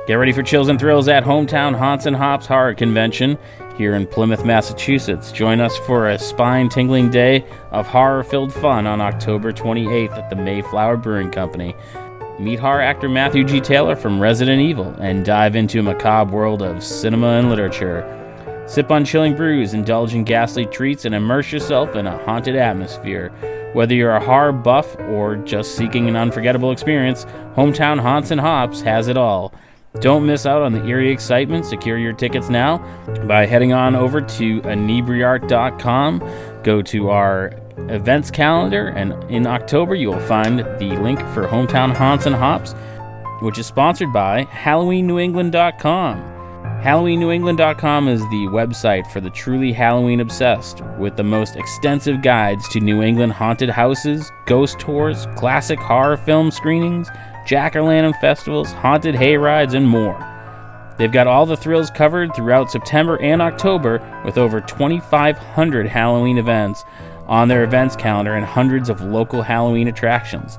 Get ready for chills and thrills at Hometown Haunts and Hops Horror Convention here in Plymouth, Massachusetts. Join us for a spine-tingling day of horror-filled fun on October 28th at the Mayflower Brewing Company. Meet horror actor Matthew G. Taylor from Resident Evil and dive into a macabre world of cinema and literature. Sip on chilling brews, indulge in ghastly treats, and immerse yourself in a haunted atmosphere. Whether you're a horror buff or just seeking an unforgettable experience, Hometown Haunts and Hops has it all. Don't miss out on the eerie excitement. Secure your tickets now by heading on over to Inebri-art.com. Go to our events calendar, and in October you will find the link for Hometown Haunts and Hops, which is sponsored by HalloweenNewEngland.com. HalloweenNewEngland.com is the website for the truly Halloween obsessed, with the most extensive guides to New England haunted houses, ghost tours, classic horror film screenings, jack-o'-lantern festivals, haunted hayrides, and more. They've got all the thrills covered throughout September and October, with over 2,500 Halloween events on their events calendar and hundreds of local Halloween attractions.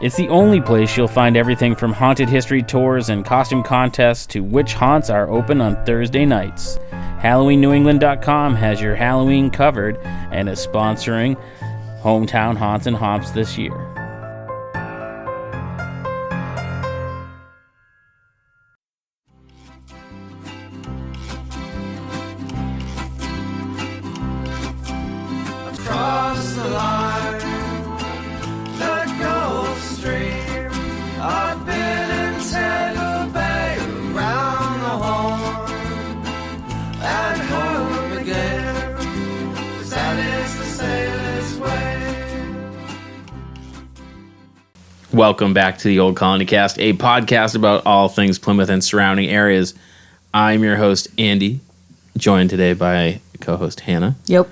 It's the only place you'll find everything from haunted history tours and costume contests to which haunts are open on Thursday nights. HalloweenNewEngland.com has your Halloween covered and is sponsoring Hometown Haunts and Hops this year. Across the line, the Gulf Stream, I've been in Tampa Bay, around the horn, and home again, 'cause that is the sailor's way. Welcome back to the Old Colony Cast, a podcast about all things Plymouth and surrounding areas. I'm your host, Andy, joined today by co-host Hannah. Yep.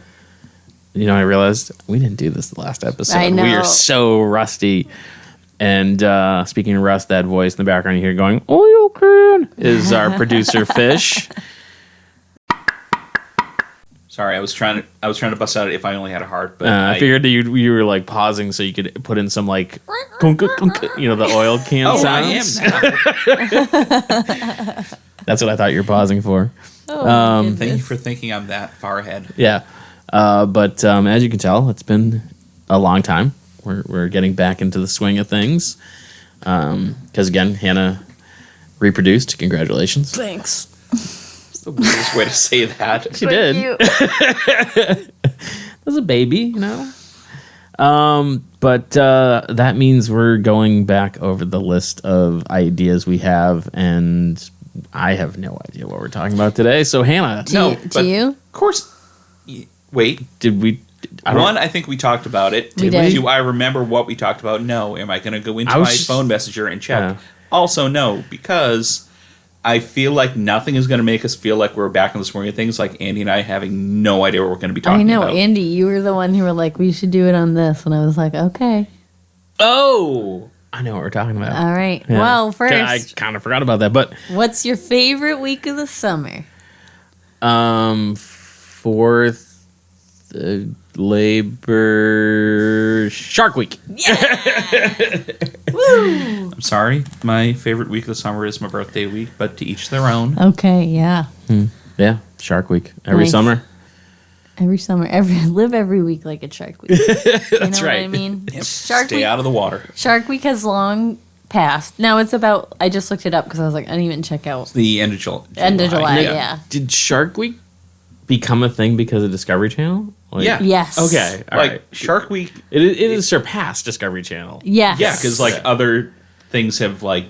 You know, I realized we didn't do this the last episode. I know. We are so rusty. And speaking of rust, that voice in the background you hear going, oil can, is our producer, Fish. Sorry, I was trying to bust out if I only had a heart, but I figured that you were like pausing so you could put in some like, you know, the oil can sounds. I am now. That's what I thought you were pausing for. Thank you for thinking I'm that far ahead. Yeah. But as you can tell, it's been a long time. We're getting back into the swing of things. Because, again, Hannah reproduced. Congratulations. Thanks. That's the weirdest way to say that. She did. That's a baby, you know. But that means we're going back over the list of ideas we have, and I have no idea what we're talking about today. So, Hannah. Do you? Of course. Wait. Did we... I think we talked about it. We did. Do I remember what we talked about? No. Am I going to go into my phone messenger and check? Yeah. Also, no, because I feel like nothing is going to make us feel like we're back in the swing of things, like Andy and I having no idea what we're going to be talking about. I know, Andy, you were the one who were like, we should do it on this. And I was like, okay. Oh! I know what we're talking about. All right. Yeah. Well, first, I kind of forgot about that, but... what's your favorite week of the summer? Fourth Labor Shark Week. Yeah! Woo! I'm sorry. My favorite week of the summer is my birthday week, but to each their own. Okay, yeah. Yeah, Shark Week. Every Nice. summer. Every summer. Live every week like a Shark Week. That's You know what I right. mean? Yep. Shark Stay Week. out of the water. Shark Week has long passed. Now it's about, I just looked it up because I was like, I didn't even check out. The end of July. End of July, yeah. Did Shark Week become a thing because of Discovery Channel? Like, Yeah. Yes. Okay. All Like right. Shark Week. It is surpassed Discovery Channel. Yes. Yeah, because like other things have like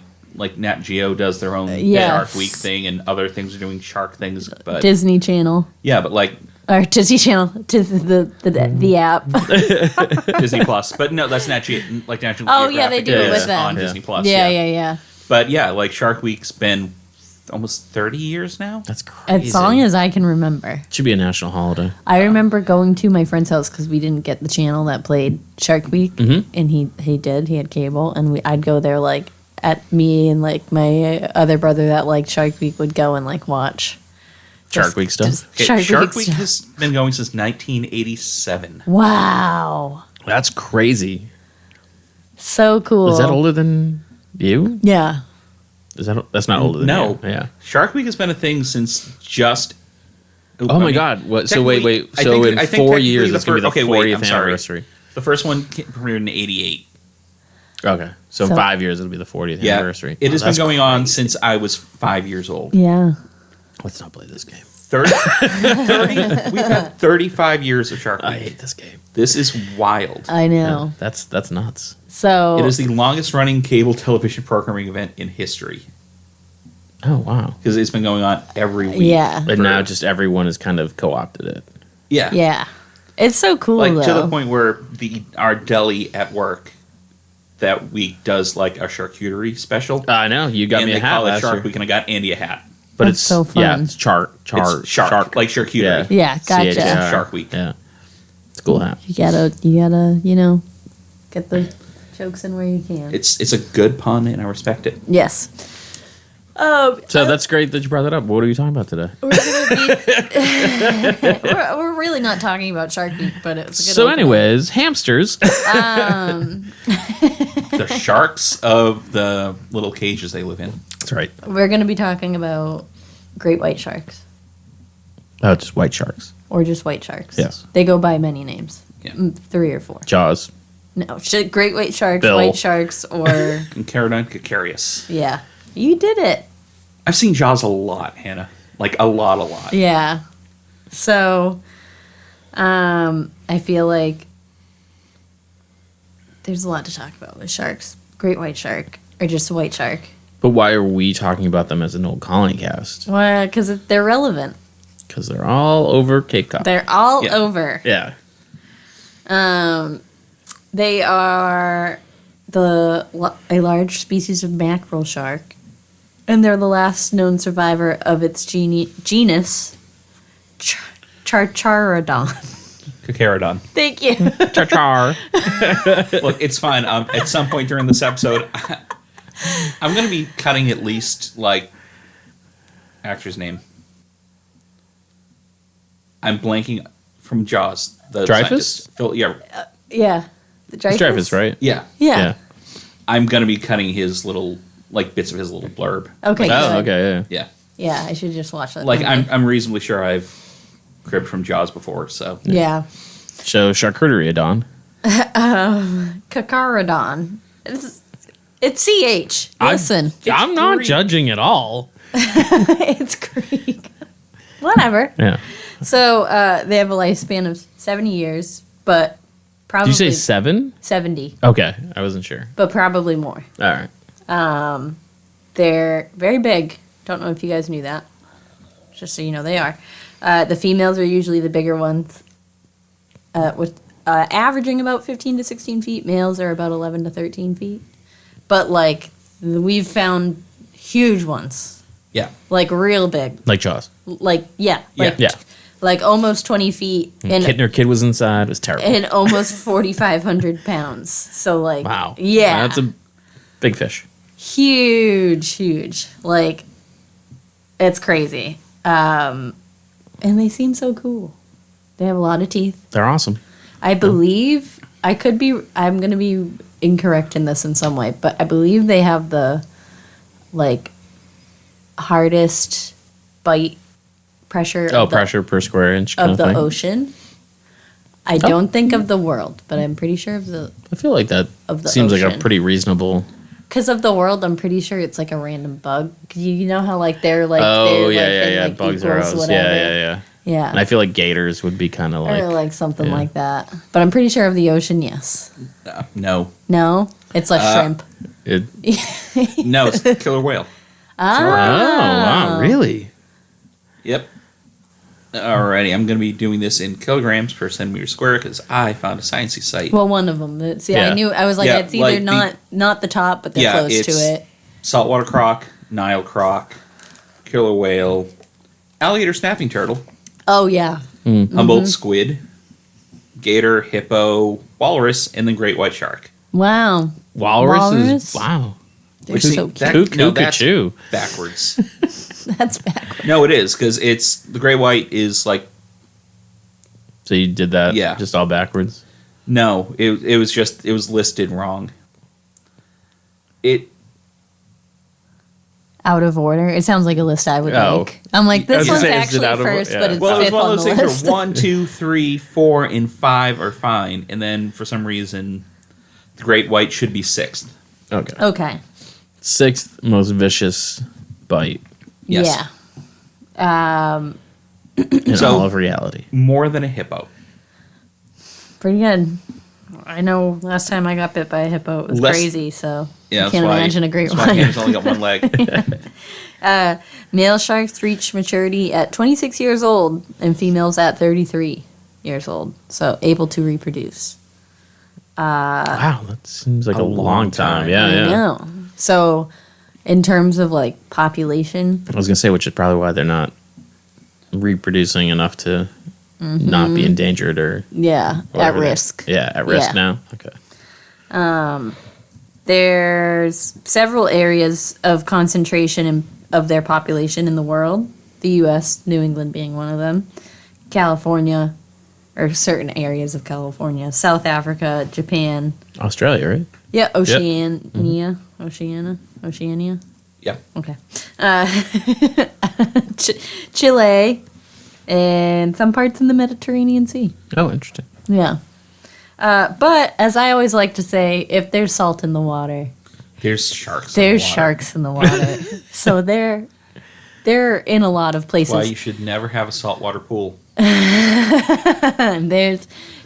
Nat Geo does their own Yes. Shark Week thing, and other things are doing shark things. But Disney Channel. yeah, but like Or Disney Channel. The app. Disney Plus. But no, that's Nat Geo. Like National Oh, yeah, they Geographic do it with is them. on Disney Plus. Yeah. But yeah, like Shark Week's been almost 30 years now. That's crazy. As long as I can remember. Should be a national holiday. I remember going to my friend's house because we didn't get the channel that played Shark Week, and he had cable, and I'd go there like at me and like my other brother that liked Shark Week would go and like watch Shark Week stuff. Okay, Shark Week stuff. has been going since 1987. Wow, That's crazy. so cool. Is that older than you? Yeah, That's not older than No. you. Yeah. Shark Week has been a thing since just. Oh my God! What? So wait. So in 4 years, it's gonna be the 40th anniversary. The first one premiered in '88. Okay, so in 5 years it'll be the 40th Yeah, anniversary. it has been That's going on crazy. since I was 5 years old. Yeah. Let's not play this game. 30 we've had 35 years of Shark Week. I hate this game. This is wild. I know. That's nuts. So It is the longest running cable television programming event in history Oh wow! because it's been going on every week. yeah. But now just everyone has kind of co-opted it. Yeah. Yeah. It's so cool Like though. to the point where our deli at work that week does like a charcuterie special. I know you got and me a they hat call it last Shark year. Week, and I got Andy a hat. But That's it's so fun. Yeah, it's It's shark, like charcuterie. Yeah, gotcha. CHR. Shark Week. Yeah, it's a cool hat. You gotta, get the jokes in where you can. It's a good pun, and I respect it. Yes. So that's great that you brought that up. What are you talking about today? We're gonna be. we're really not talking about Shark Week, but it's a good So, opening. anyways, hamsters. The sharks of the little cages they live in. That's right. We're gonna be talking about great white sharks, Oh, just white sharks. or just white sharks. Yes. They go by many names. Yeah. 3 or 4. Jaws. No, great white sharks, Bill. white sharks, or And Caradine Cacarius. yeah, you did it. I've seen Jaws a lot, Hannah. Like a lot. Yeah. So, I feel like there's a lot to talk about with sharks. Great white shark, or just a white shark. But why are we talking about them as an old colony cast? Well, because they're relevant. Because they're all over Cape Cod. They're all Yeah. over. Yeah. They are a large species of mackerel shark, and they're the last known survivor of its genus Charcharodon. Cacarodon. Thank you. Char. Look, it's fine. At some point during this episode, I'm going to be cutting at least, like, actor's name. I'm blanking from Jaws. The Dreyfus? scientist. Phil, yeah. Yeah. The Dreyfus? Dreyfus, right? Yeah. Yeah. I'm going to be cutting his little, like, bits of his little blurb. Okay. Oh, good. okay, yeah. Yeah. Yeah, I should just watch that. Like, then. I'm reasonably sure I've cribbed from Jaws before, so. Yeah. So, charcuterie, Don. Cacarodon. It's CH. Listen. I'm not Greek. judging at all. It's Greek. Whatever. Yeah. So they have a lifespan of 70 years, but probably Did you say 7? 70, Okay, I wasn't sure. but probably more. All right. They're very big. Don't know if you guys knew that. Just so you know, they are. The females are usually the bigger ones, with averaging about 15 to 16 feet. Males are about 11 to 13 feet. But, like, we've found huge ones. Yeah. Like, real big. Like Jaws. Like, yeah. Like, Yeah. like almost 20 feet. And Kid and her kid was inside. It was terrible. and almost 4,500 pounds. So, like, Wow. yeah. That's a big fish. Huge. Like, it's crazy. And they seem so cool. They have a lot of teeth. They're awesome. I believe, I'm going to be incorrect in this in some way, but I believe they have the, like, hardest bite pressure. Oh, of the- pressure per square inch kind of of the thing. ocean. I don't think of the world, but I'm pretty sure of the I feel like that of the seems like a ocean. pretty reasonable. because of the world. I'm pretty sure it's like a random bug. 'Cause you know how like they're like Oh, they're, yeah, like, yeah, they, yeah. like, Bugs are equals ours. whatever. Yeah. Yeah. And I feel like gators would be kind of or like. like something yeah. like that. But I'm pretty sure of the ocean. Yes. No. No, it's like shrimp. It, No, it's killer whale. oh, wow. Really? Yep. Alrighty, I'm going to be doing this in kilograms per centimeter square because I found a sciencey site. Well, one of them. See, Yeah. I knew. I was like, Yeah, it's either like not the top, but they're Yeah, close to it's- it. Saltwater croc, Nile croc, killer whale, alligator snapping turtle, Oh yeah. Humboldt squid, gator, hippo, walrus, and the great white shark. Wow. Walrus Walrus? is. Wow. They're Which so see, cute. that- no, that's Cuckoo. backwards. That's backwards. No, it is because it's the great white is like So you did that Yeah. just all backwards? no, it was just it was listed wrong. out of order. It sounds like a list I would Oh. make. I'm like, I was this gonna one's say, is it actually out of order? first, Yeah. but it's Well, it was fifth one on of the those things list. where 1, 2, 3, 4, and 5 are fine, and then for some reason, the great white should be 6th. Okay. Okay. 6th most vicious bite Yes. Yeah. in So- all of reality. More than a hippo. Pretty good. I know last time I got bit by a hippo, it was Less- crazy, so Yeah, I can't imagine a great that's why one. Hannah's only got one leg. Male sharks reach maturity at 26 years old and females at 33 years old, so able to reproduce. Wow, that seems like a, long long time. time. Yeah, I yeah. know. So, in terms of like population, I was gonna say, which is probably why they're not reproducing enough to not be endangered or yeah, at whatever they- risk. Yeah, at risk Yeah. now. Okay. There's several areas of concentration of their population in the world. The U.S., New England being one of them. California, or certain areas of California. South Africa, Japan. Australia, right? Yeah, Oceania. Oceania. Yeah. Okay. Chile, and some parts in the Mediterranean Sea. Oh, interesting. Yeah. But as I always like to say, if there's salt in the water, There's sharks. there's in the water. sharks in the water. So they're in a lot of places. Why you should never have a saltwater pool. And they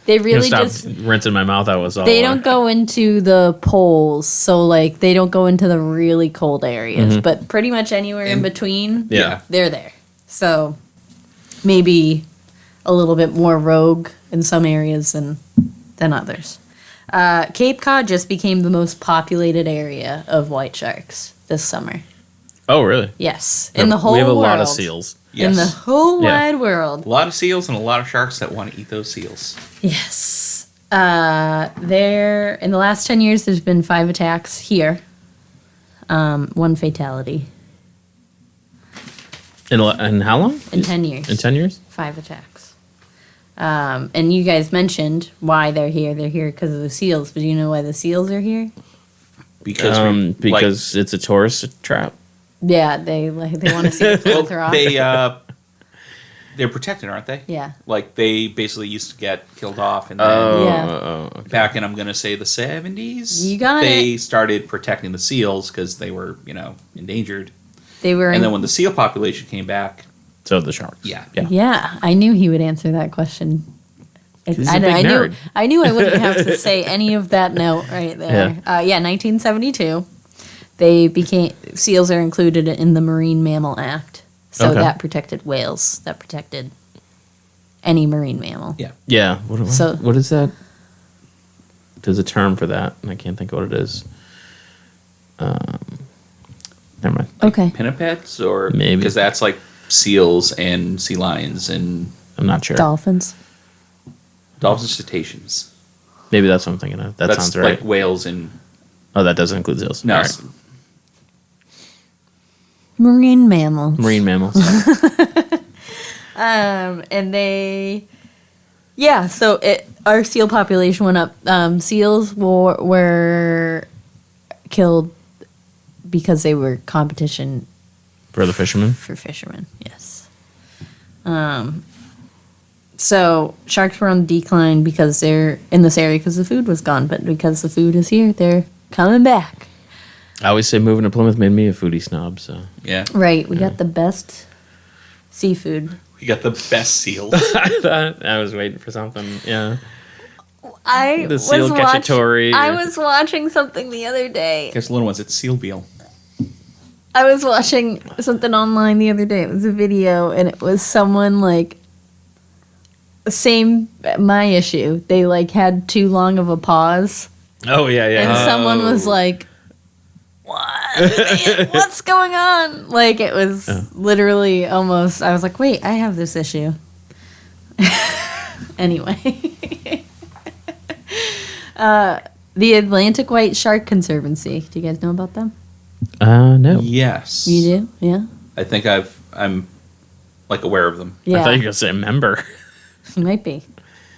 I'm really gonna just stop rinsing my mouth out with salt. they water. don't go into the poles, so like they don't go into the really cold areas, but pretty much anywhere in And- between, Yeah. they're there. So maybe a little bit more rogue in some areas than others. Cape Cod just became the most populated area of white sharks this summer. Oh, really? Yes, in the whole we have a world. lot of seals. In the Yes. whole Yeah. wide world. A lot of seals and a lot of sharks that want to eat those seals. Yes. There in the last 10 years, there's been 5 attacks here. 1 fatality In how long? in 10 years. In 10 years? 5 attacks. And you guys mentioned why they're here. They're here because of the seals. But do you know why the seals are here? Because Because it's a tourist trap. Yeah, they want to see the well, philanthropy. they're protected, aren't they? Yeah. Like they basically used to get killed off, and then Yeah. Okay. back in I'm gonna say the 70s, You got they started protecting the seals because they were endangered. They were. And then when the seal population came back, So the sharks. Yeah. Yeah, I knew he would answer that question. He's a big nerd. I knew I wouldn't have to say any of that note right there. 1972. Seals are included in the Marine Mammal Act. So Okay. that protected whales. That protected any marine mammal. yeah, Yeah. So- What is that? There's a term for that, and I can't think of what it is. Never mind. Okay. pinnipeds or Maybe. because that's like seals and sea lions and I'm not sure. Dolphins. dolphins, cetaceans. Maybe that's what I'm thinking of. That That's sounds right. like whales and Oh, that doesn't include seals. no. All right. Marine mammals. Marine mammals. And so our seal population went up. Seals were killed because they were competition For the fishermen. for fishermen. Yes. So sharks were on the decline because they're in this area because the food was gone, but because the food is here, they're coming back. I always say moving to Plymouth made me a foodie snob, so. Yeah, Right. We got the best seafood. we got the best seals. I thought I was waiting for something. Yeah. I The seal cacciatore. I was watching something the other day. Guess the little ones. It's seal veal. I was watching something online the other day. It was a video, and it was someone like my issue. They like had too long of a pause, Oh, yeah, yeah. and someone was like, "What? What's going on?" Like it was literally almost. I was like, "Wait, I have this issue." Anyway, the Atlantic White Shark Conservancy. Do you guys know about them? No. Yes, You do? Yeah. I think I'm like aware of them. Yeah. I thought you were going to say member. You might be.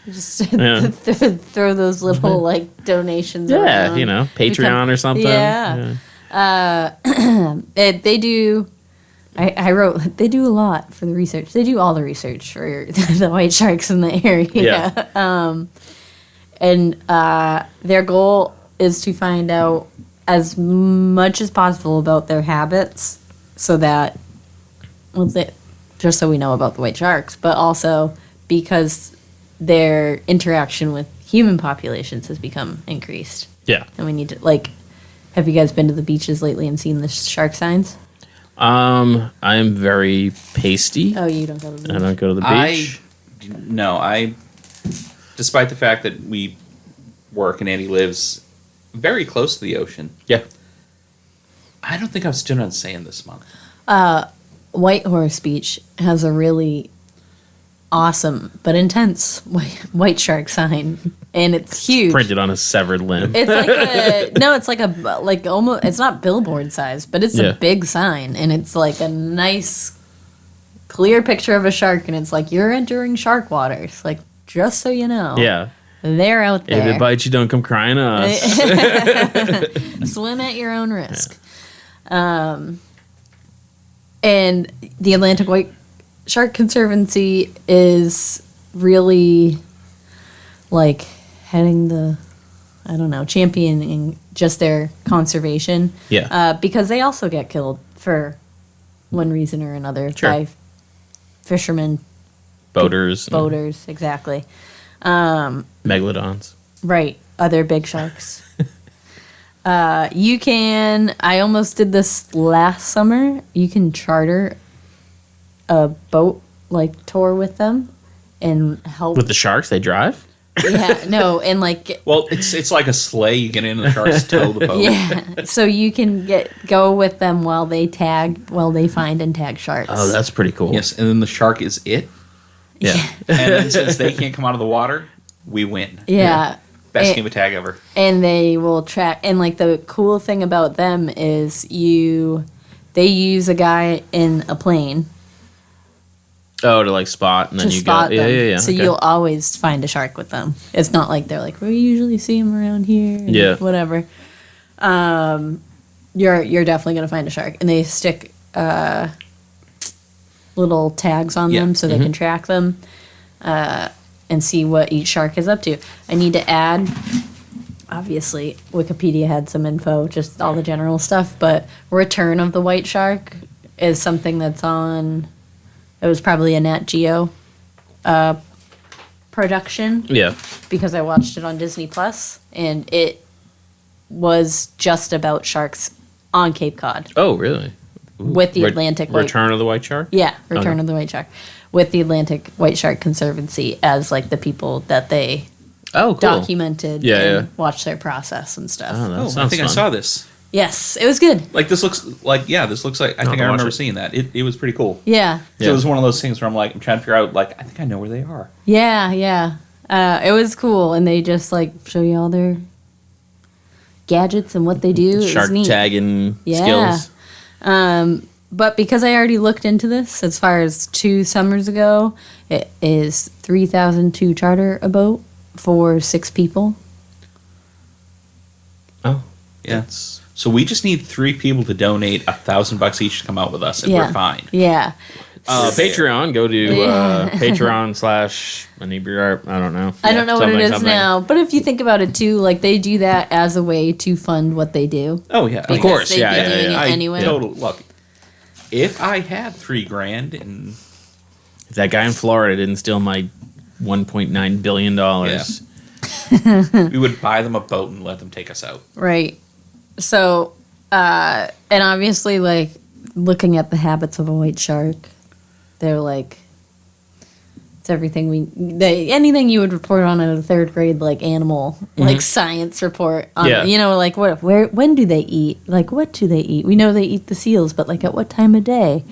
Just Yeah. throw those little like donations. Yeah, around. you know, Patreon or something. Yeah. They do. I wrote. They do a lot for the research. They do all the research for the white sharks in the area. Yeah. And their goal is to find out as much as possible about their habits, so that, just so we know about the white sharks, but also because their interaction with human populations has become increased. Yeah. And we need to, have you guys been to the beaches lately and seen the shark signs? I am very pasty. Oh, you don't go to the beach? I don't go to the beach. I despite the fact that we work and Andy lives very close to the ocean, Yeah. I don't think I've stood on sand this month. White Horse Beach has a really awesome but intense white shark sign, and it's huge. Printed on a severed limb. It's like almost, it's not billboard size, but it's Yeah. a big sign, and it's like a nice clear picture of a shark, and it's like, you're entering shark waters, like, just so you know. Yeah. They're out there. If it bites you, don't come crying to us. Swim at your own risk. And the Atlantic White Shark Conservancy is really championing just their conservation. Yeah. Because they also get killed for one reason or another Sure. by fishermen, Boaters. boaters, exactly. Megalodons. Right, other big sharks. I almost did this last summer. You can charter a boat tour with them and help. With the sharks, they drive? Yeah, no, and Well, it's like a sleigh. You get in the sharks tow the boat. yeah, so you can go with them while they find and tag sharks. Oh, that's pretty cool. Yes, and then the shark is it. Yeah. And then since they can't come out of the water, we win. Yeah. Best And- game of tag ever. And they will track, and the cool thing about them is they use a guy in a plane Oh, to spot and to then you spot go. them. Yeah. So okay. you'll always find a shark with them. It's not like they're we usually see them around here. And Yeah. whatever. You're definitely gonna find a shark, and they stick little tags on Yeah. them so they can track them and see what each shark is up to. I need to add. Obviously, Wikipedia had some info, just all the general stuff, but Return of the White Shark is something that's on. It was probably a Nat Geo production Yeah. because I watched it on Disney Plus, and it was just about sharks on Cape Cod Oh, really? with the Atlantic White. Return of the White Shark? Yeah, Return Okay. of the White Shark with the Atlantic White Shark Conservancy as the people that they Oh, cool. documented Yeah, and yeah. watched their process and stuff. Oh, that Oh, I sounds think fun. I saw this. Yes, it was good. This looks like I think I watch remember it. seeing that. It was pretty cool. Yeah, So it was one of those things where I'm trying to figure out I think I know where they are. yeah. It was cool, and they just show you all their gadgets and what they do. It was Shark neat. tagging Yeah. skills. But because I already looked into this as far as 2 summers ago, it is $3,000 to charter a boat for 6 people. Oh. Yeah. That's- So we just need 3 people to donate $1,000 each to come out with us, and Yeah. we're fine. Yeah. Patreon, go to Yeah. Patreon/Inebri-art. I don't know. I don't know what it is something. now, but if you think about it too, they do that as a way to fund what they do. Oh yeah, Because course, they'd yeah, be yeah, doing yeah. it anyway. Total look. If I had $3,000 and If that guy in Florida didn't steal my $1.9 billion, we would buy them a boat and let them take us out. Right. So, and obviously, looking at the habits of a white shark, they're it's everything anything you would report on in a 3rd grade, animal, science report on, Yeah. when do they eat? What do they eat? We know they eat the seals, but at what time of day?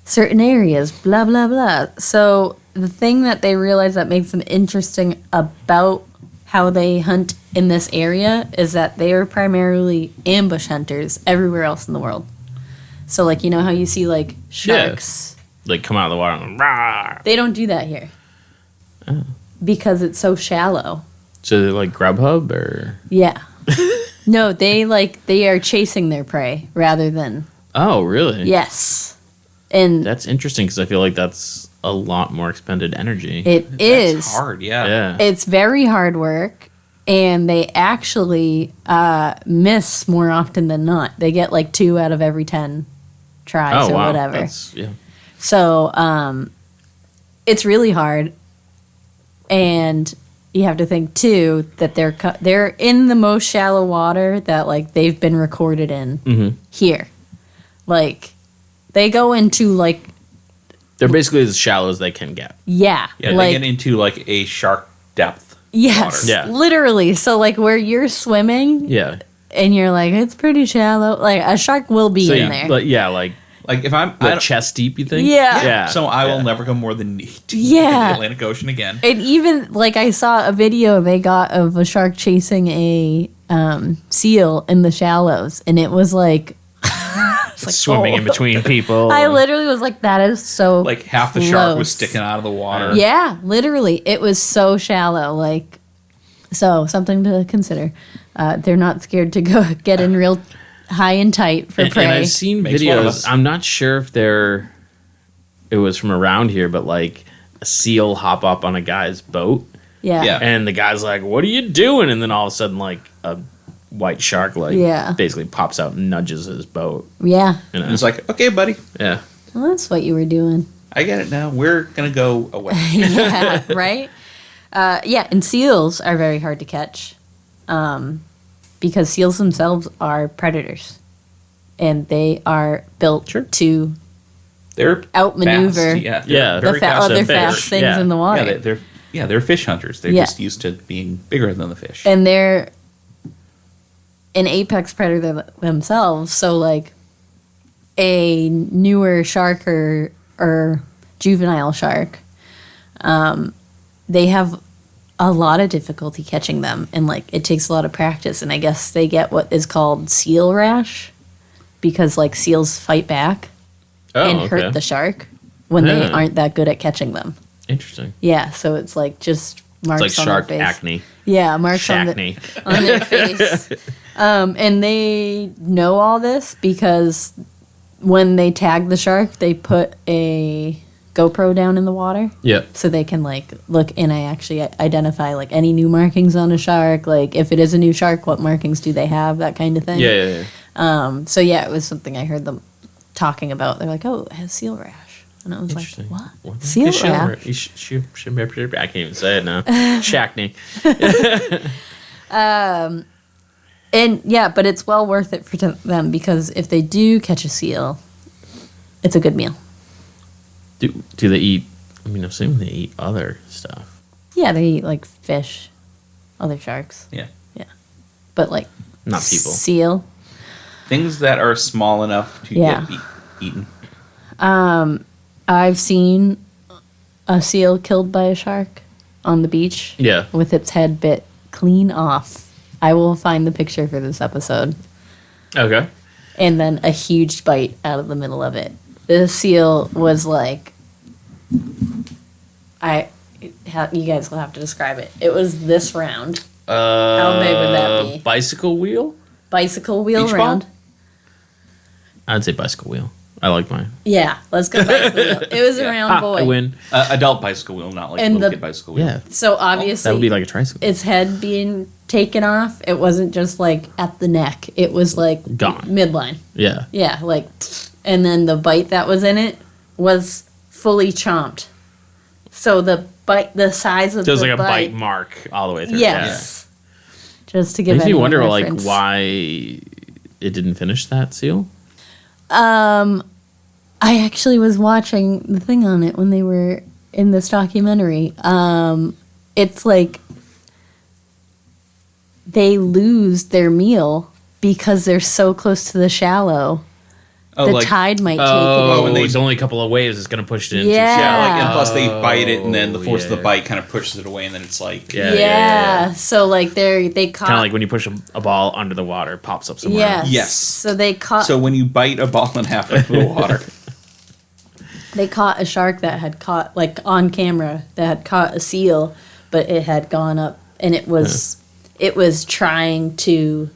Certain areas, blah, blah, blah. So the thing that they realize that makes them interesting about how they hunt in this area is that they are primarily ambush hunters everywhere else in the world. So, how you see, sharks, come out of the water and rah. they don't do that here. Because it's so shallow. So they're Grubhub or Yeah. No, they are chasing their prey rather than Oh, really? yes, and That's interesting because I feel like that's a lot more expended energy. it is That's hard, yeah. Yeah. It's very hard work, and they actually miss more often than not. They get like 2 out of every 10 tries oh, or wow. whatever. That's, yeah. So it's really hard, and you have to think too that they're in the most shallow water that like they've been recorded in here. Like they go into like They're basically as shallow as they can get. Yeah, like, they get into like a shark depth. yes, water. Yeah. literally. So like where you're swimming Yeah. and you're like it's pretty shallow. Like a shark will be So, in yeah, there. but yeah, like Like if I'm I what, don't- chest deep, you think? Yeah. Yeah. so I will Yeah. never go more than knee deep Yeah. in the Atlantic Ocean again. And even like I saw a video they got of a shark chasing a seal in the shallows, and it was like, Swimming in between people. I literally was like, that is so Like half the shark was close. sticking out of the water. Yeah, literally, it was so shallow. Like, so something to consider. They're not scared to go get in real high and tight for And prey. I've seen Makes one of us. videos. I'm not sure if it was from around here, but like a seal hop up on a guy's boat, yeah. Yeah. and the guy's like, "What are you doing?" And then all of a sudden, like a white shark, like Yeah. basically pops out and nudges his boat. Yeah. You know? And it's like, okay, buddy, Yeah. Well, that's what you were doing. I get it now. We're gonna go away. Yeah, right? Yeah, and seals are very hard to catch because seals themselves are predators. And they are built Sure. to They're outmaneuver fast. Yeah, Yeah, the very fast. other fish. fast things Yeah. in the water. They're fish hunters. They're Yeah. just used to being bigger than the fish. And they're an apex predator themselves. So, like, a newer shark or juvenile shark, they have a lot of difficulty catching them. And, like, it takes a lot of practice. And I guess they get what is called seal rash because, like, seals fight back and hurt the shark when they Yeah. aren't that good at catching them. Interesting. Yeah, so it's, like, just marks It's like on shark their face. acne. Yeah, marks on, Shackney. on their face. And they know all this because when they tag the shark, they put a GoPro down in the water Yeah. so they can like look and I actually identify like any new markings on a shark. Like if it is a new shark, what markings do they have? That kind of thing. Yeah. So yeah, it was something I heard them talking about. They're like, oh, it has seal rash. And I was like, Interesting. what? Seal rash? I can't even say it now. Shackney. And yeah, but it's well worth it for them because if they do catch a seal, it's a good meal. Do they eat? I mean, I'm assuming they eat other stuff. Yeah, they eat like fish, other sharks. Yeah. But like Not people. seal. Things that are small enough to Yeah. get eaten. I've seen a seal killed by a shark on the beach Yeah. with its head bit clean off. I will find the picture for this episode. Okay. And then a huge bite out of the middle of it. The seal was like, you guys will have to describe it. It was this round. How big would that be? Bicycle wheel? Bicycle wheel Beach ball? round. I'd say bicycle wheel. I like mine. Yeah, let's go bicycle wheel. It was a round boy. I win. Adult bicycle wheel, not like And little the- kid bicycle wheel. Yeah. So obviously, That would be like a tricycle. its head being taken off. It wasn't just like at the neck. It was like Gone. midline. Yeah. Yeah, like, and then the bite that was in it was fully chomped. So the size of There's the like a bite mark all the way through. Yes. Just to give Makes me anyone wonder, like, reference. why it didn't finish that seal. I actually was watching the thing on it when they were in this documentary. It's like they lose their meal because they're so close to the shallow. Oh, The tide might take it Oh, in. when they- it's only a couple of waves. It's going to push it into Yeah. Yeah, shallow. like, and plus they bite it, and then the force of the yeah. bite kind of pushes it away, and then it's like, Yeah. Yeah. So like they caught. Kind of like when you push a ball under the water, it pops up somewhere. Yes. Yes. So they caught. So when you bite a ball in half into the water, They caught a shark that had caught, like on camera, that had caught a seal, but it had gone up and it was trying to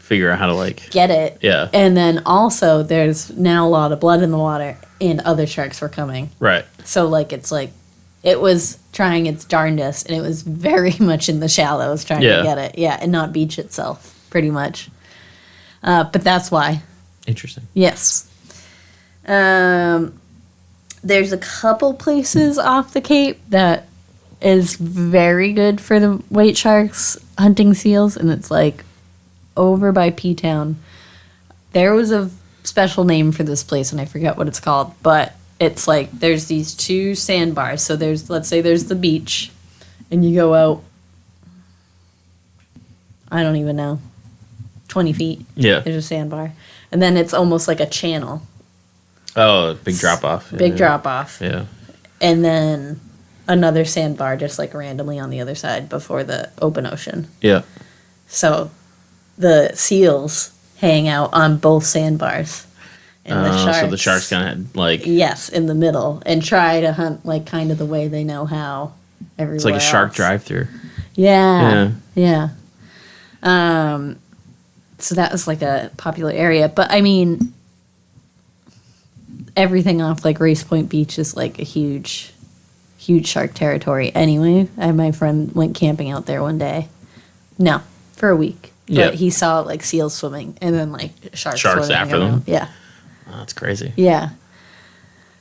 figure out how to like. get it. Yeah. And then also there's now a lot of blood in the water and other sharks were coming. Right. So like it's like it was trying its darndest and it was very much in the shallows trying Yeah. to get it. Yeah, and not beach itself, pretty much. But that's why. Interesting. Yes. There's a couple places off the Cape that is very good for the white sharks hunting seals, and it's like over by P-Town. There was a special name for this place, and I forget what it's called, but it's like there's these two sandbars. So there's, let's say there's the beach, and you go out, I don't even know, 20 feet. Yeah. There's a sandbar. And then it's almost like a channel. Oh, big drop off. Big drop off. Yeah. And then another sandbar just like randomly on the other side before the open ocean. Yeah. So the seals hang out on both sandbars. And the sharks, So the sharks kind of like yes, in the middle and try to hunt like kind of the way they know how everywhere it's like a shark else. drive-through. Yeah. Yeah. So that was like a popular area. But I mean, everything off like Race Point Beach is like a huge shark territory anyway. My friend went camping out there one day. No, for a week. Yeah. But he saw like seals swimming and then like sharks swimming after them? around. Yeah. Oh, that's crazy. Yeah.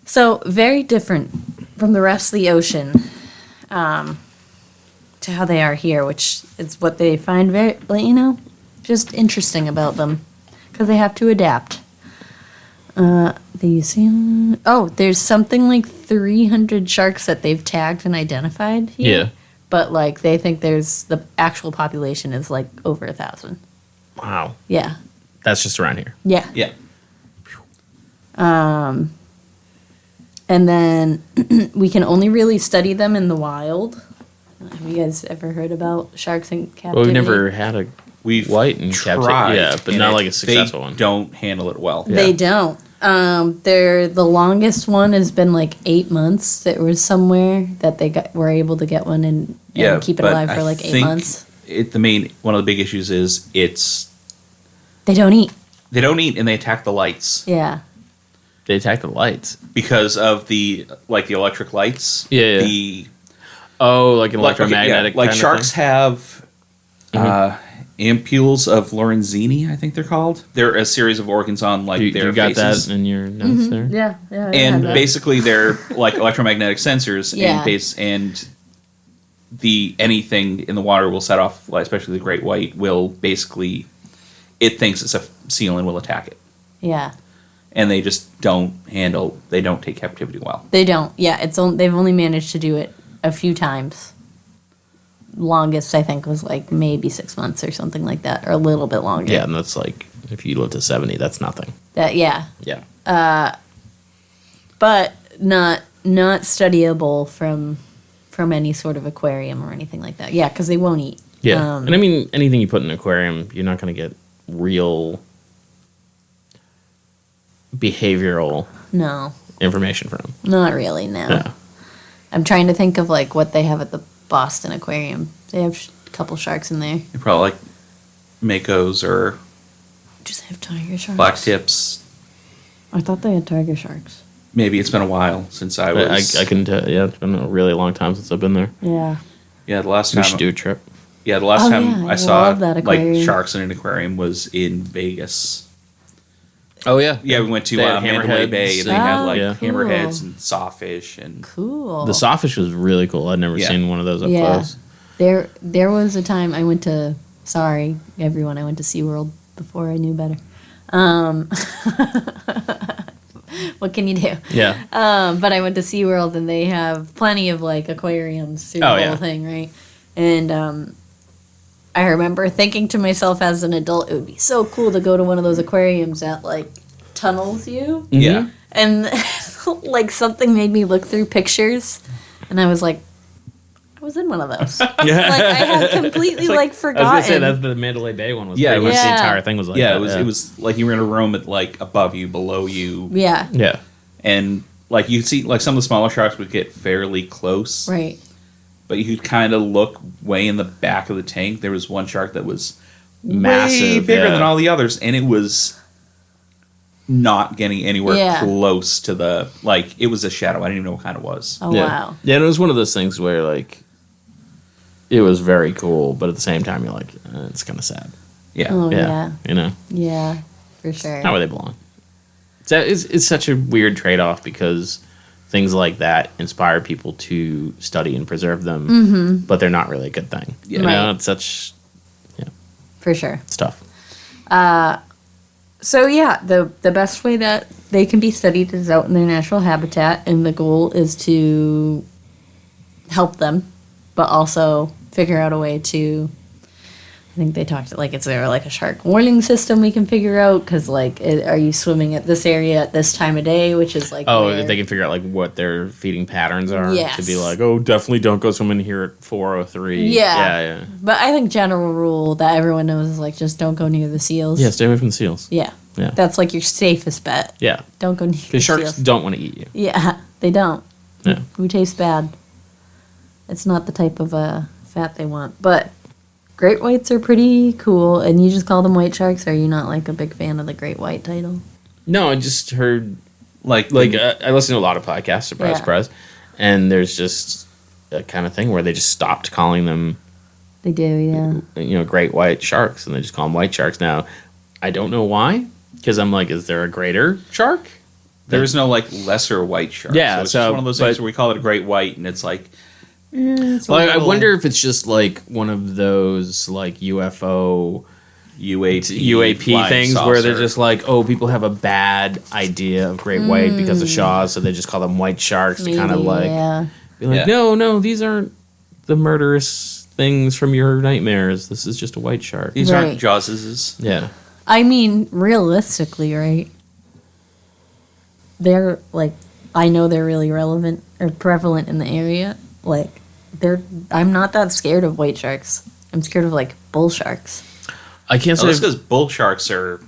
So very different from the rest of the ocean to how they are here, which is what they find very, just interesting about them because they have to adapt. There's something like 300 sharks that they've tagged and identified here. Yeah. But like they think there's the actual population is like over 1,000. Wow. Yeah. That's just around here. Yeah. Yeah. And then we can only really study them in the wild. Have you guys ever heard about sharks in captivity? Well, we've never had a We've white in captivity. tried, Yeah, but and not like a successful they one. don't handle it well. They don't. The longest one has been like 8 months. There was somewhere that they were able to get one and keep it but alive for I like 8 think months. One of the big issues is They don't eat. they don't eat and they attack the lights Yeah. They attack the lights. because of the electric lights. Yeah, yeah. The Oh, like an like, okay, electromagnetic. like kind of sharks thing? have ampules of Lorenzini, I think they're called. They're a series of organs on like You, their you got faces. that in your notes there? Yeah. Yeah. I And had that. basically they're like electromagnetic sensors Yeah. and anything in the water will set off, like, especially the great white will basically, it thinks it's a seal and will attack it. Yeah. And they just they don't take captivity well. They don't. Yeah. They've only managed to do it a few times. Longest I think was like maybe 6 months or something like that, or a little bit longer. Yeah, and that's like, if you live to 70, that's nothing. Yeah. Yeah. But not studyable from any sort of aquarium or anything like that. Yeah, because they won't eat. Yeah. And I mean, anything you put in an aquarium, you're not going to get real behavioral No, information from. not really. No. Yeah. I'm trying to think of like what they have at the Boston Aquarium. They have a couple sharks in there. They probably like makos or Just have tiger sharks. black tips. I thought they had tiger sharks. Maybe it's been a while since I was. I can tell. Yeah, it's been a really long time since I've been there. Yeah. Yeah, the last We time. should do a trip. Yeah, the last Oh, time yeah, I I saw love that like aquarium. sharks in an aquarium was in Vegas. Oh yeah, Yeah, we went to They had Mandalay hammerheads. Bay, and they had like Yeah. hammerheads Cool. and sawfish and Cool. The sawfish was really cool. I'd never Yeah. seen one of those up Yeah. close. There was a time I went to, sorry everyone, I went to SeaWorld before I knew better. What can you do? Yeah. But I went to SeaWorld and they have plenty of like aquariums through the Oh, whole yeah. thing, right? And I remember thinking to myself as an adult, it would be so cool to go to one of those aquariums that like tunnels you. yeah. And like something made me look through pictures and I was like, I was in one of those. Like I had completely like I was forgotten. gonna say that's the Mandalay Bay one was. Yeah, pretty it was- much the Yeah. entire thing was like Yeah, that, it was like you were in a room at like above you, below you, Yeah. Yeah. and like you see like some of the smaller sharks would get fairly close, Right. but you could kind of look way in the back of the tank. There was one shark that was massive, way bigger yeah. than all the others, and it was not getting anywhere Yeah. close to the like. It was a shadow. I didn't even know what kind it was. Oh Yeah. wow. Yeah, and it was one of those things where like it was very cool, but at the same time you're like, it's kind of sad. Yeah. Oh Yeah, yeah. you know, Yeah. For sure. not where they belong. It's such a weird trade-off because things like that inspire people to study and preserve them, but they're not really a good thing. Yeah. You know, Mm-hmm. Right. it's such For sure. stuff. So yeah, the best way that they can be studied is out in their natural habitat, and the goal is to help them, but also figure out a way to. I think they talked like, is there like a shark warning system we can figure out? Because like, are you swimming at this area at this time of day, which is like Oh, where- they can figure out like what their feeding patterns are Yes. to be like, oh, definitely don't go swimming here at 4:03. Yeah. yeah. But I think general rule that everyone knows is like just don't go near the seals. Yeah, stay away from the seals. Yeah. Yeah. That's like your safest bet. Yeah, Don't go near the because sharks seals. don't want to eat you. Yeah, they don't. Yeah. We taste bad. It's not the type of fat they want. But great whites are pretty cool, and you just call them white sharks. Or are you not like a big fan of the great white title? No, I just heard Like I listen to a lot of podcasts. Surprise, Yeah. surprise. And there's just a kind of thing where they just stopped calling them, They do, yeah. you know, great white sharks, and they just call them white sharks now. I don't know why, because I'm like, is there a greater shark? there's no like lesser white shark. Yeah, so it's so, just one of those things but- where we call it a great white, and it's like. It's a Well, I little wonder if it's just like one of those like UFO UAP flying things where they're saucer. just like, oh, people have a bad idea of great white because of Shaw's, so they just call them white sharks to kind of Maybe, like yeah. be like, Yeah. no, these aren't the murderous things from your nightmares. This is just a white shark. These Right. aren't Jawses. Yeah. I mean, realistically, right? They're like, I know they're really relevant or prevalent in the area. Like, I'm not that scared of white sharks. I'm scared of like bull sharks. I can't Oh, say that's because bull sharks are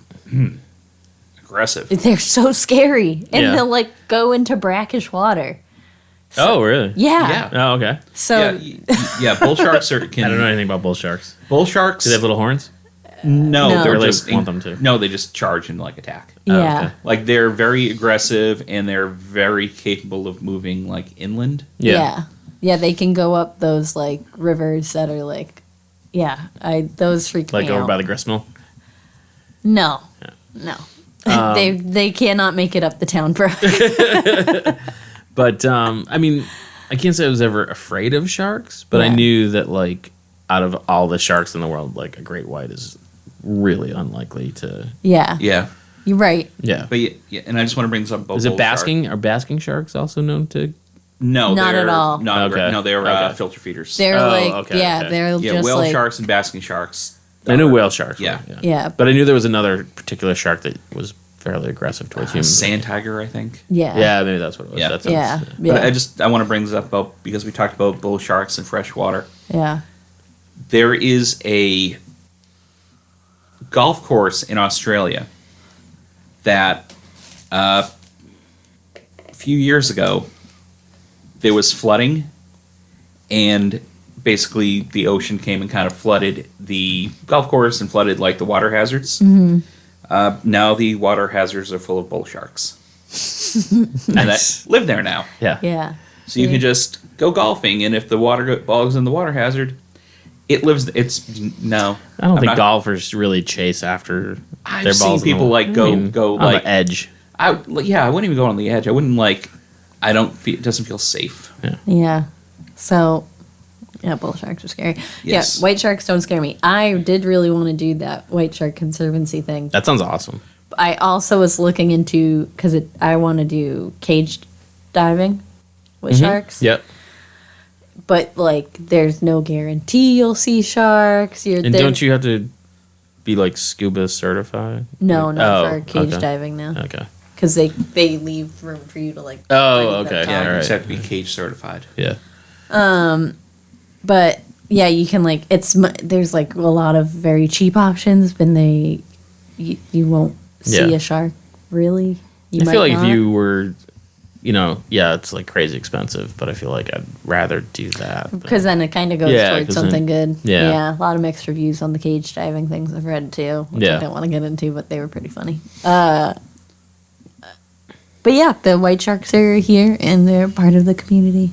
aggressive. They're so scary, and Yeah. they'll like go into brackish water. Oh, really? Yeah. Yeah. Oh, okay. So Yeah, bull sharks are. I don't know anything about bull sharks. Bull sharks. Do they have little horns? No, No. they're Really just want them to. No, they just charge and like attack. yeah, okay. Like they're very aggressive and they're very capable of moving like inland. yeah, yeah, They can go up those like rivers that are like, those freak Like me over out. by the gristmill? No, no. They cannot make it up the town brook. But I mean, I can't say I was ever afraid of sharks, but I Yeah. knew that like out of all the sharks in the world, like a great white is really unlikely to. Yeah, Yeah, you're right. Yeah. but yeah, and I just want to bring this up. About Is it bull shark. basking? Are basking sharks also known to? No, Not they're at all. Not Okay. No, they're Okay. filter feeders. They're Oh, like, okay, okay. they're yeah, just whale like, sharks and basking sharks. I knew whale sharks. Yeah. were, yeah, But I knew there was another particular shark that was fairly aggressive towards humans. Sand tiger, I think. yeah, Yeah, maybe that's what it was. Yeah. That sounds, yeah, But I want to bring this up about because we talked about bull sharks and freshwater. yeah. There is a golf course in Australia that a few years ago there was flooding, and basically the ocean came and kind of flooded the golf course and flooded like the water hazards. Now the water hazards are full of bull sharks, and that live there now. Yeah. Yeah. So you can just go golfing, and if the water bogs in the water hazard, it lives. It's no. I don't I'm think not- golfers really chase after I've their seen balls. in the people water. like go I mean, go on like the edge. I wouldn't even go on the edge. I wouldn't like. I don't feel. It doesn't feel safe. Yeah. So, yeah, bull sharks are scary. Yes. Yeah, white sharks don't scare me. I did really want to do that white shark conservancy thing. That sounds awesome. I also was looking into, because I want to do caged diving with sharks. Yep. But, like, there's no guarantee you'll see sharks. And don't you have to be like scuba certified? No, not Oh, for cage okay. diving now. Okay. Because they leave room for you to, like, Oh, breathe okay. up Yeah, top. you Alright. just have to be cage certified. Yeah. But yeah, you can like there's like a lot of very cheap options, but you won't see Yeah. a shark really. You I feel might like not. if you were it's like crazy expensive, but I feel like I'd rather do that. Because then it kind of goes Yeah, towards 'cause something good. yeah. A lot of mixed reviews on the cage diving things I've read too, which Yeah. I don't want to get into, but they were pretty funny. But yeah, the white sharks are here and they're part of the community,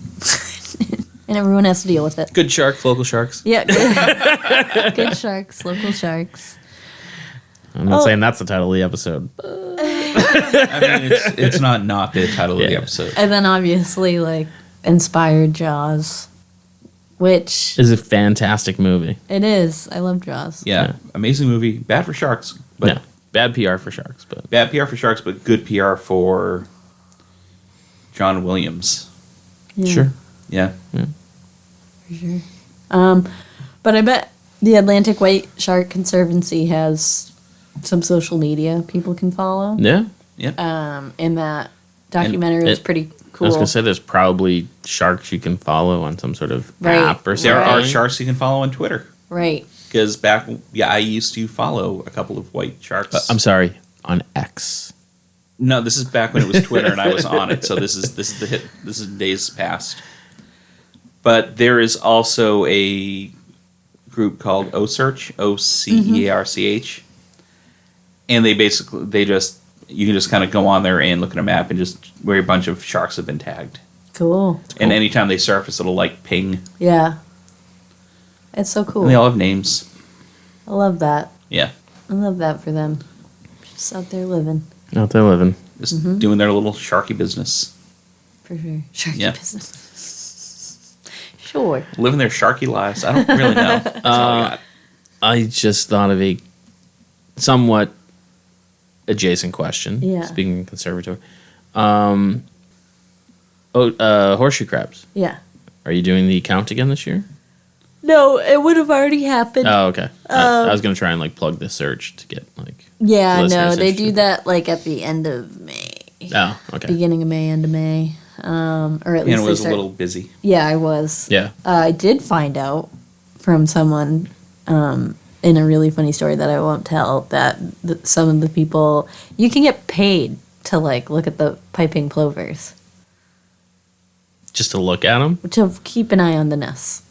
and everyone has to deal with it. Good sharks, local sharks. Yeah, good, good sharks, local sharks. I'm not saying that's the title of the episode. I mean, it's not the title of the episode. And then obviously like inspired Jaws, which It's a fantastic movie. it is. I love Jaws. Yeah, amazing movie. Bad for sharks, but Yeah. Bad PR for sharks, but bad PR for sharks, but good PR for John Williams. Yeah. sure. Yeah, For sure. But I bet the Atlantic White Shark Conservancy has some social media people can follow. Yeah. And that documentary was it- pretty I cool. was gonna say there's probably sharks you can follow on some sort of Right. app or something. there are Right. sharks you can follow on Twitter. Right. Because I used to follow a couple of white sharks. I'm sorry, on X. No, this is back when it was Twitter and I was on it. So this is the hit. This is days past. But there is also a group called OCearch, OCEARCH, and you can just kind of go on there and look at a map and just where a bunch of sharks have been tagged. Cool. And anytime they surface, it'll like ping. Yeah. It's so cool. And they all have names. I love that. Yeah, I love that for them. Just out there living. Out there living. just doing their little sharky business, For sure. Sharky Yeah. business. Sure. living their sharky lives. I don't really know. That's all I got. I just thought of a somewhat adjacent question. Yeah. Speaking of conservatory. Horseshoe crabs. Yeah. Are you doing the count again this year? No, it would have already happened. Oh, okay. I was gonna try and like plug the search to get like. Yeah, listeners no, they interested. do that like at the end of May. Oh, okay. Beginning of May, end of May. Or at least And it they was a start- little busy. Yeah, I was. Yeah. I did find out from someone in a really funny story that I won't tell that some of the people you can get paid to like look at the piping plovers, Just to look at them. to keep an eye on the nests.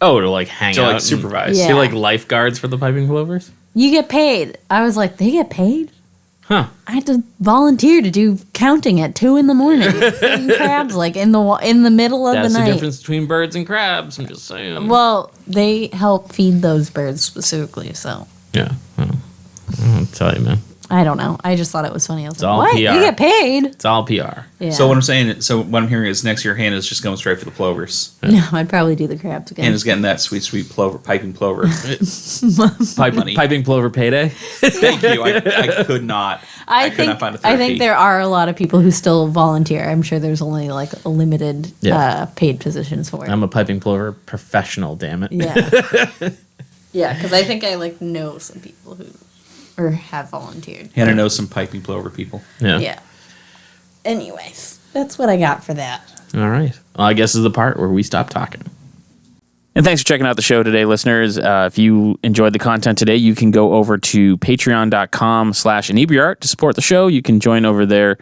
Oh, to like hang To out. like and- supervise. Yeah. You're like lifeguards for the piping plovers. You get paid. I was like, they get paid? Huh. I had to volunteer to do counting at 2 a.m. feeding crabs like in the middle of That's the the night. difference between birds and crabs. I'm just saying. Well, they help feed those birds specifically, so Yeah. Well, I'll tell you, man. I don't know. I just thought it was funny. I was It's like, all what? PR. You get paid? It's all PR. Yeah. So what I'm hearing is next year Hannah's just going straight for the plovers. No, I'd probably do the crabs again. Hannah's getting that sweet piping plover. money. Piping plover payday. Thank you. I could not. I could not find a third I think fee. there are a lot of people who still volunteer. I'm sure there's only like a limited Yeah. paid positions for it. I'm a piping plover professional. Damn it. Yeah. Yeah, because I think I like know some people who or have volunteered. Hannah knows some piping plover people. Yeah. Yeah. Anyways, that's what I got for that. All right. Well, I guess this is the part where we stop talking. And thanks for checking out the show today, listeners. If you enjoyed the content today, you can go over to patreon.com/Inebri-art to support the show. You can join over there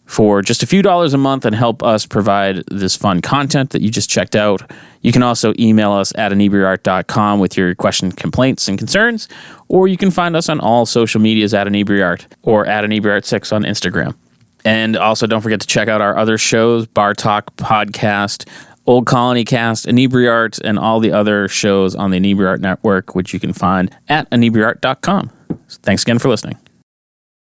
for just a few dollars a month and help us provide this fun content that you just checked out. You can also email us at Inebri-art.com with your questions, complaints, and concerns, or you can find us on all social medias at Inebri-art or at Inebri-art6 on Instagram. And also don't forget to check out our other shows, Bar Talk Podcast, Old Colony Cast, Inebri-art, and all the other shows on the Inebri-art Network, which you can find at Inebri-art.com. Thanks again for listening.